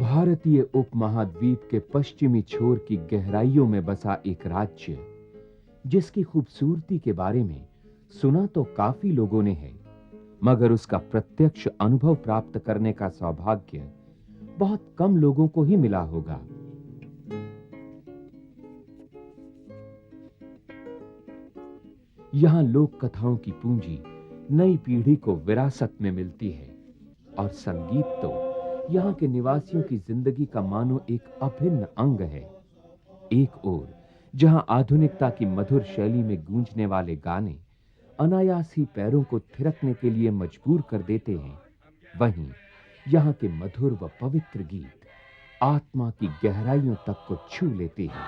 भारतीय उपमहाद्वीप के पश्चिमी छोर की गहराइयों में बसा एक राज्य, जिसकी खूबसूरती के बारे में सुना तो काफी लोगों ने है, मगर उसका प्रत्यक्ष अनुभव प्राप्त करने का सौभाग्य बहुत कम लोगों को ही मिला होगा। यहां लोक कथाओं की पूंजी नई पीढ़ी को विरासत में मिलती है और संगीत तो यहां के निवासियों की जिंदगी का मानो एक अभिन्न अंग है। एक ओर जहां आधुनिकता की मधुर शैली में गूंजने वाले गाने अनायास ही पैरों को थिरकने के लिए मजबूर कर देते हैं, वहीं यहां के मधुर व पवित्र गीत आत्मा की गहराइयों तक को छू लेते हैं।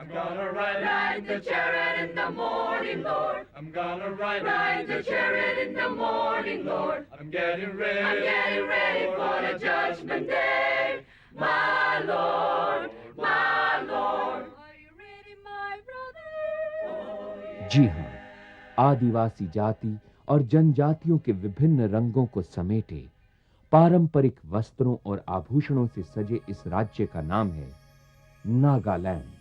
I'm gonna ride the chariot in the morning, Lord. I'm gonna ride the chariot in the morning, Lord. I'm getting ready for the judgment day. My Lord, my Lord. Are you ready, my brother? जी हां, आदिवासी जाति और जनजातियों के विभिन्न रंगों को समेटे पारंपरिक वस्त्रों और आभूषणों से सजे इस राज्य का नाम है नागालैंड।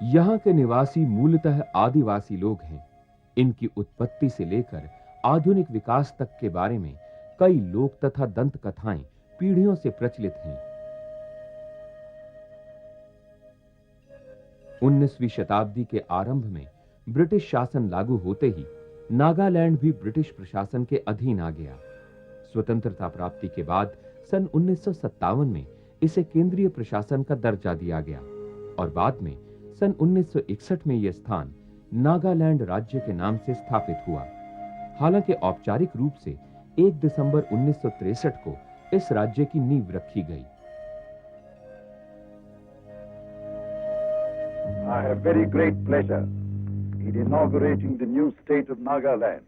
यहां के निवासी मूलतः आदिवासी लोग हैं। इनकी उत्पत्ति से लेकर आधुनिक विकास तक के बारे में कई लोक तथा दंत कथाएं पीढ़ियों से प्रचलित हैं। 19वीं शताब्दी के आरंभ में ब्रिटिश शासन लागू होते ही नागालैंड भी ब्रिटिश प्रशासन के अधीन आ गया। स्वतंत्रता प्राप्ति के बाद सन 1957 में इसे केंद्रीय प्रशासन का दर्जा दिया गया और बाद में सन 1961 में यह स्थान नागालैंड राज्य के नाम से स्थापित हुआ। हालांकि औपचारिक रूप से 1 दिसंबर 1963 को इस राज्य की नींव रखी गई। I have very great pleasure in inaugurating the new state of Nagaland.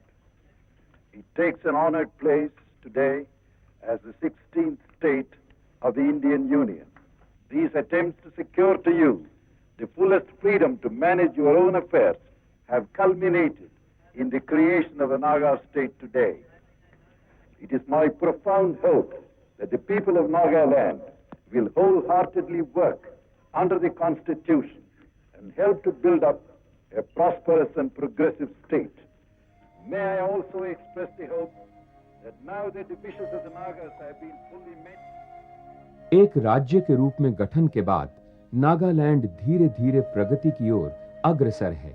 It takes an honored place today as the 16th state of the Indian Union. These attempts to secure to you the fullest freedom to manage your own affairs have culminated in the creation of a Naga state today. It is my profound hope that the people of Nagaland will wholeheartedly work under the Constitution and help to build up a prosperous and progressive state. May I also express the hope that now that the wishes of the Nagas have been fully met. एक राज्य के रूप में गठन के बाद नागालैंड धीरे-धीरे प्रगति की ओर अग्रसर है।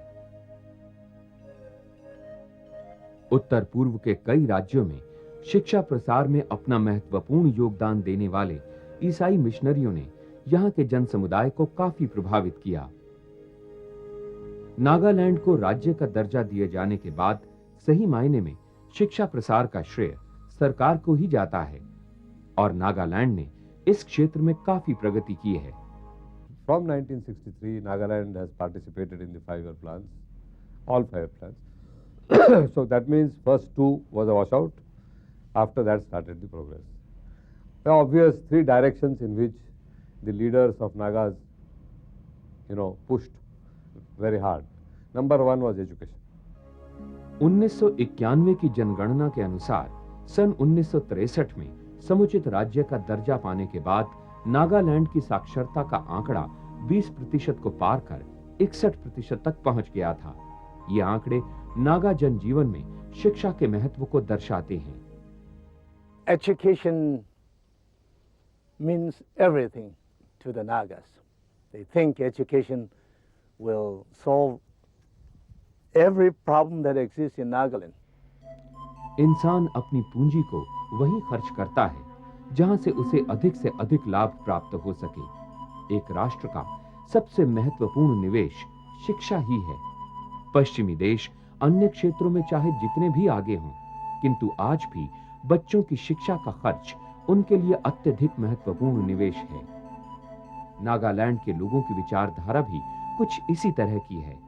उत्तर पूर्व के कई राज्यों में शिक्षा प्रसार में अपना महत्वपूर्ण योगदान देने वाले ईसाई मिशनरियों ने यहां के जन समुदाय को काफी प्रभावित किया। नागालैंड को राज्य का दर्जा दिए जाने के बाद सही मायने में शिक्षा प्रसार का श्रेय सरकार को ही जाता है और नागालैंड ने इस क्षेत्र में काफी प्रगति की है। From 1963, Nagaland has participated in the 5-year plans, all 5-year plans. So that means first 2 was a washout. After that started the progress. There are obvious 3 directions in which the leaders of Nagas, pushed very hard. Number 1 was education. 1991 की जनगणना के अनुसार सन 1963 में समुचित राज्य का दर्जा पाने के बाद नागालैंड की साक्षरता का आंकड़ा 20% को पार कर 61% तक पहुंच गया था। ये आंकड़े नागा जनजीवन में शिक्षा के महत्व को दर्शाते हैं। Education means everything to the Nagas. They think education will solve every problem that exists in Nagaland. इंसान अपनी पूंजी को वहीं खर्च करता है जहां से उसे अधिक से अधिक लाभ प्राप्त हो सके। एक राष्ट्र का सबसे महत्वपूर्ण निवेश शिक्षा ही है। पश्चिमी देश अन्य क्षेत्रों में चाहे जितने भी आगे हों, किंतु आज भी बच्चों की शिक्षा का खर्च उनके लिए अत्यधिक महत्वपूर्ण निवेश है। नागालैंड के लोगों की विचारधारा भी कुछ इसी तरह की है,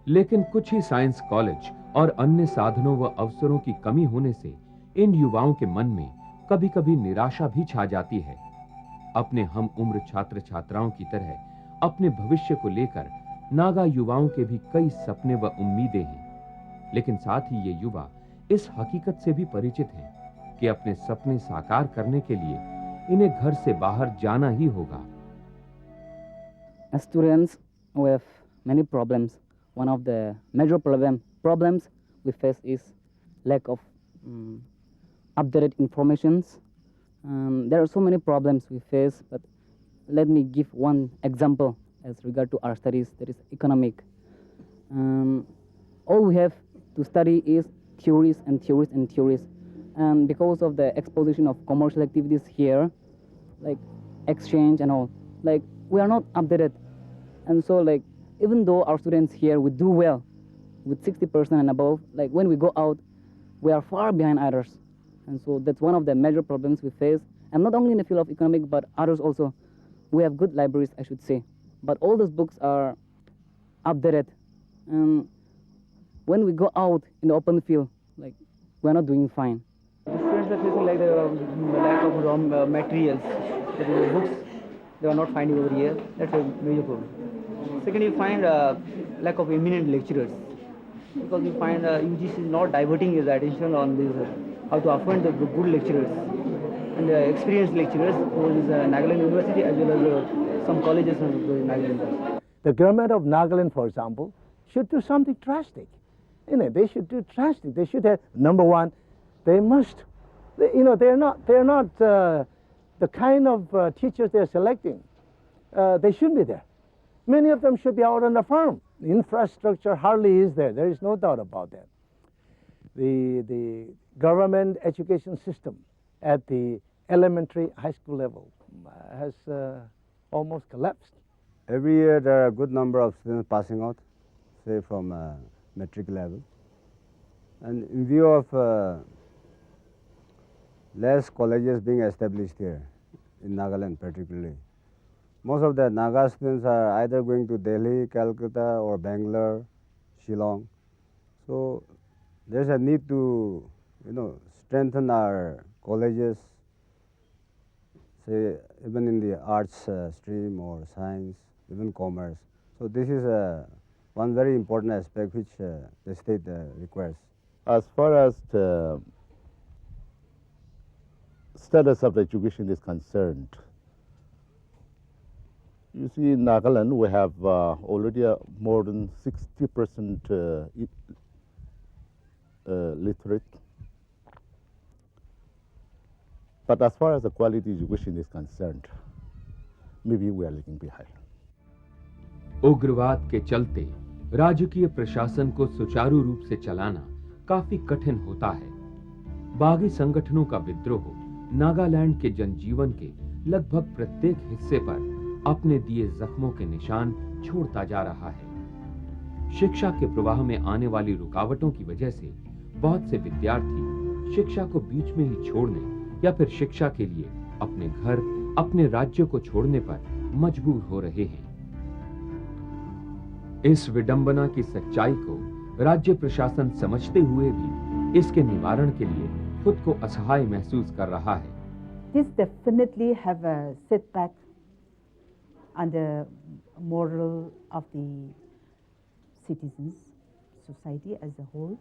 लेकिन कुछ ही साइंस कॉलेज और अन्य साधनों व अवसरों की कमी होने से इन युवाओं के मन में कभी-कभी निराशा भी छा जाती है। अपने हम उम्र छात्र छात्राओं की तरह अपने भविष्य को लेकर नागा युवाओं के भी कई सपने व उम्मीदें हैं, लेकिन साथ ही ये युवा इस हकीकत से भी परिचित हैं कि अपने सपने साकार करने के लिए इन्हें घर से बाहर जाना ही होगा। As students, we have many problems. One of the major problems we face is lack of updated informations. There are so many problems we face, but let me give one example as regard to our studies, that is economic. All we have to study is theories and theories and theories. And because of the exposition of commercial activities here, like exchange and all, like we are not updated. And so like even though our students here would do well with 60% and above, like when we go out, we are far behind others. And so that's one of the major problems we face. And not only in the field of economic, but others also. We have good libraries, I should say. But all those books are updated. And when we go out in the open field, like we're not doing fine. The students are facing like the lack of raw materials. That is, the books they are not finding over here. That's a major problem. Second, you find lack of eminent lecturers, because you find UGC is not diverting its attention on this, how to appoint the good lecturers and experienced lecturers for this Nagaland University as well as some colleges of the Nagaland. The government of Nagaland, for example, should do something drastic. You know, they should do drastic. They should have, number one, they must, they're not the kind of teachers they're selecting. They shouldn't be there. Many of them should be out on the farm. The infrastructure hardly is there. There is no doubt about that. The government education system at the elementary high school level has almost collapsed. Every year there are a good number of students passing out, say from metric level. And in view of less colleges being established here, in Nagaland particularly, most of the Naga students are either going to Delhi, Calcutta or Bangalore, Shillong. So there's a need to, strengthen our colleges, say even in the arts stream or science, even commerce. So this is one very important aspect which the state requires. As far as the status of education is concerned, you see, in Nagaland, we have already more than 60% literate. But as far as the quality education is concerned, maybe we are lagging behind. उग्रवाद के चलते राजकीय प्रशासन को सुचारू रूप से चलाना काफी कठिन होता है। बागी संगठनों का विद्रोह नागालैंड के जनजीवन के लगभग प्रत्येक हिस्से पर अपने दिए जख्मों के निशान छोड़ता जा रहा है। शिक्षा के प्रवाह में आने वाली रुकावटों की वजह से बहुत से विद्यार्थी शिक्षा को बीच में ही छोड़ने या फिर शिक्षा के लिए अपने घर, अपने राज्य को छोड़ने पर मजबूर हो रहे हैं। इस विडंबना की सच्चाई को राज्य प्रशासन समझते हुए भी इसके निवारण के लिए खुद को असहाय महसूस कर रहा है। This definitely have a setback on the moral of the citizens, society as a whole,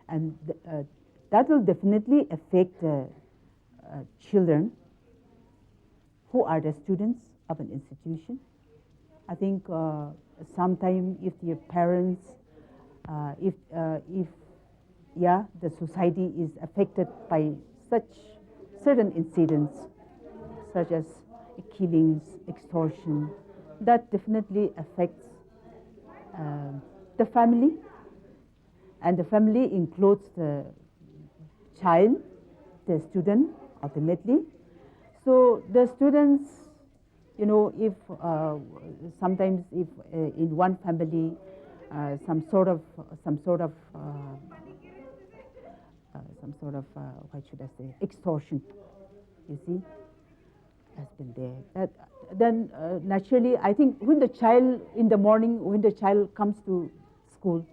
and that will definitely affect children who are the students of an institution. I think sometime if your parents, if the society is affected by such certain incidents, such as killings, extortion, that definitely affects the family, and the family includes the child, the student ultimately. So the students, if sometimes if in one family some sort of what should I say, extortion, you see, has been there. Then naturally, I think when the child in the morning, when the child comes to school,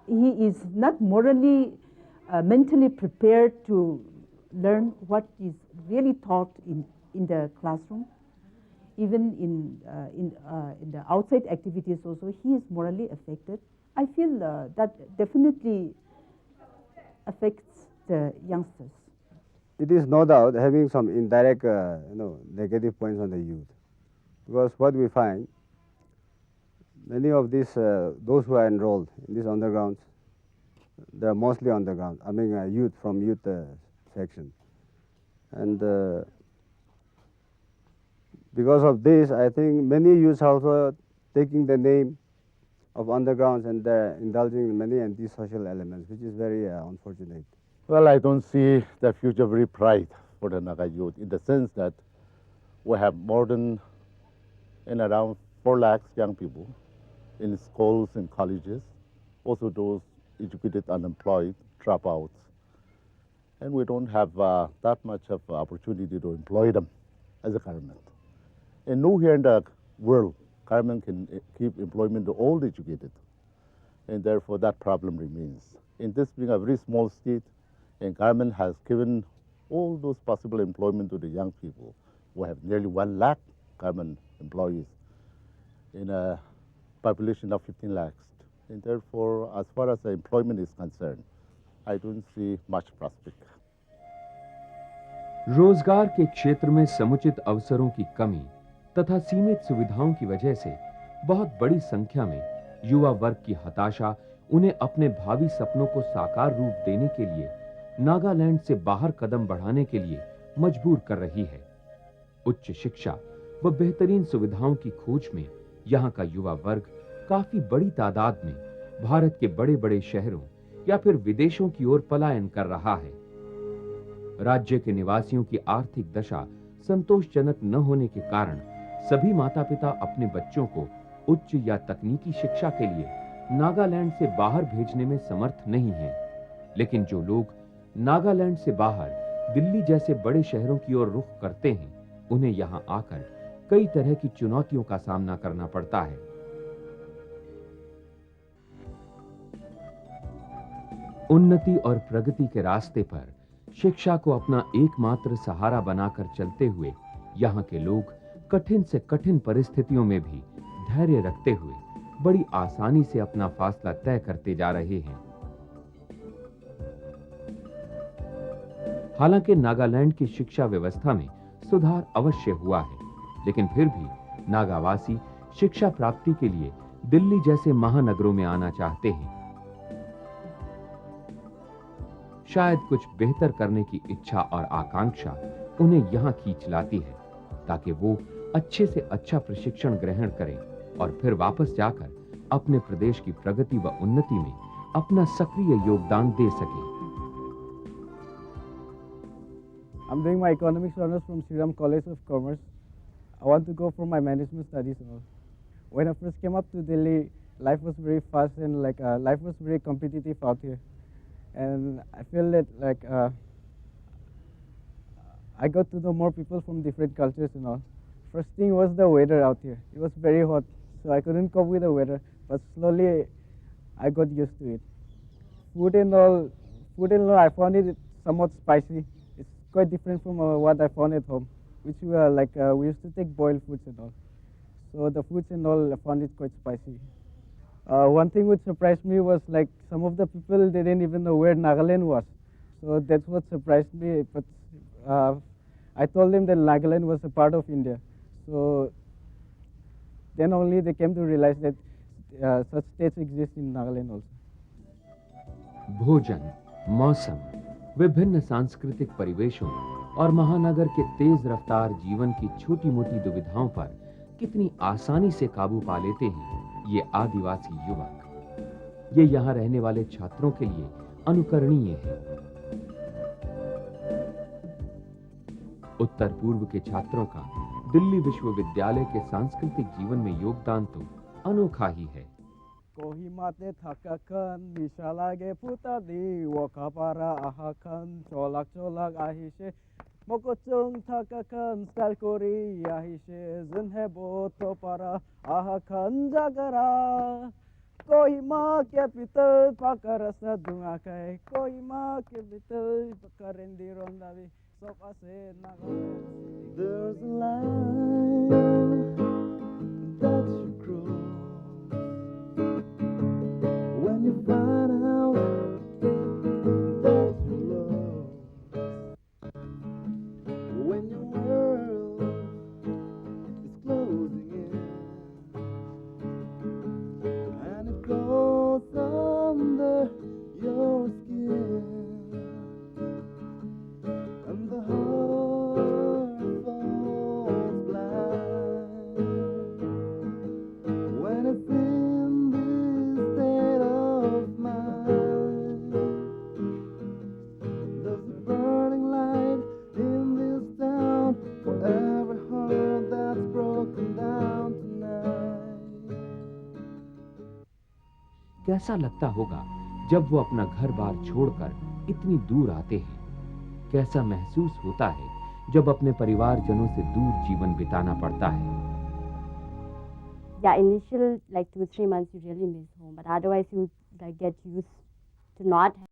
he is not morally, mentally prepared to learn what is really taught in the classroom. Even in the outside activities also, he is morally affected. I feel that definitely affects the youngsters. it is no doubt having some indirect, negative points on the youth. Because what we find, many of these, those who are enrolled in these undergrounds, they are mostly underground, youth from youth section. And because of this, I think many youths also taking the name of undergrounds and they're indulging in many antisocial elements, which is very unfortunate. Well, I don't see the future very bright for the Naga youth in the sense that we have more than around 4 lakhs young people in schools and colleges, also those educated unemployed, dropouts. And we don't have that much of opportunity to employ them as a government. And nowhere in the world, government can give employment to all the educated. And therefore that problem remains. In this being a very small state, and government has given all those possible employment to the young people. We have nearly 1 lakh government employees in a population of 15 lakhs. And therefore, as far as the employment is concerned, I don't see much prospect. रोजगार के क्षेत्र में समुचित अवसरों की कमी तथा सीमित सुविधाओं की वजह से बहुत बड़ी संख्या में युवा वर्ग की हताशा उन्हें अपने भावी सपनों को साकार रूप देने के लिए नागालैंड से बाहर कदम बढ़ाने के लिए मजबूर कर रही है। उच्च शिक्षा व बेहतरीन सुविधाओं की खोज में यहाँ का युवा वर्ग काफी बड़ी तादाद में भारत के बड़े-बड़े शहरों या फिर विदेशों की ओर पलायन कर रहा है। राज्य के निवासियों की आर्थिक दशा संतोषजनक न होने के कारण सभी माता-पिता अपने बच्चों को उच्च या तकनीकी शिक्षा के लिए नागालैंड से बाहर भेजने में समर्थ नहीं हैं। लेकिन जो लोग नागालैंड से बाहर दिल्ली जैसे बड़े शहरों की ओर रुख करते हैं, उन्हें यहां आकर कई तरह की चुनौतियों का सामना करना पड़ता है। उन्नति और प्रगति के रास्ते पर शिक्षा को अपना एकमात्र सहारा बनाकर चलते हुए यहाँ के लोग कठिन से कठिन परिस्थितियों में भी धैर्य रखते हुए बड़ी आसानी से अपना फासला तय करते जा रहे हैं। हालांकि नागालैंड की शिक्षा व्यवस्था में सुधार अवश्य हुआ है, लेकिन फिर भी नागावासी शिक्षा प्राप्ति के लिए दिल्ली जैसे महानगरों में आना चाहते हैं। शायद कुछ बेहतर करने की इच्छा और आकांक्षा उन्हें यहां खींच लाती है, ताकि वो अच्छे से अच्छा प्रशिक्षण ग्रहण करें और फिर वापस जाकर अपने प्रदेश की प्रगति व उन्नति में अपना सक्रिय योगदान दे सकें। I'm doing my economics honors from Sriram College of Commerce. I want to go for my management studies and all. When I first came up to Delhi, life was very fast and life was very competitive out here. And I feel that I got to know more people from different cultures and all. First thing was the weather out here. It was very hot, so I couldn't cope with the weather. But slowly, I got used to it. Food and all, I found it somewhat spicy. It's quite different from what I found at home, which were we used to take boiled foods and all. So the foods and all, I found it quite spicy. One thing which surprised me was some of the people, they didn't even know where Nagaland was. So that's what surprised me. But I told them that Nagaland was a part of India. So then only they came to realize that such states exist in Nagaland also. भोजन, मौसम, विभिन्न सांस्कृतिक परिवेशों और महानगर के तेज रफ्तार जीवन की छोटी-मोटी दुविधाओं पर कितनी आसानी से काबू पा लेते हैं ये आदिवासी युवक। ये यहाँ रहने वाले छात्रों के लिए अनुकरणीय है। उत्तर पूर्व के छात्रों का दिल्ली विश्वविद्यालय के सांस्कृतिक जीवन में योगदान तो अनोखा ही है। Kohimate thakakan misalage putadi wakapara ahakan cholak ahishe mokochung thakakan skalkori ahishe zenhebo topara ahakan jagara Kohima capital pakarasa dungakai Kohima capital pakarendi rondavi sopase Nagaland. There's a line that you cross when you find out that you love. कैसा लगता होगा जब वो अपना घर बार छोड़कर इतनी दूर आते हैं? कैसा महसूस होता है जब अपने परिवारजनों से दूर जीवन बिताना पड़ता है? Yeah, initial like 2-3 months you really miss home, but otherwise you like get used to not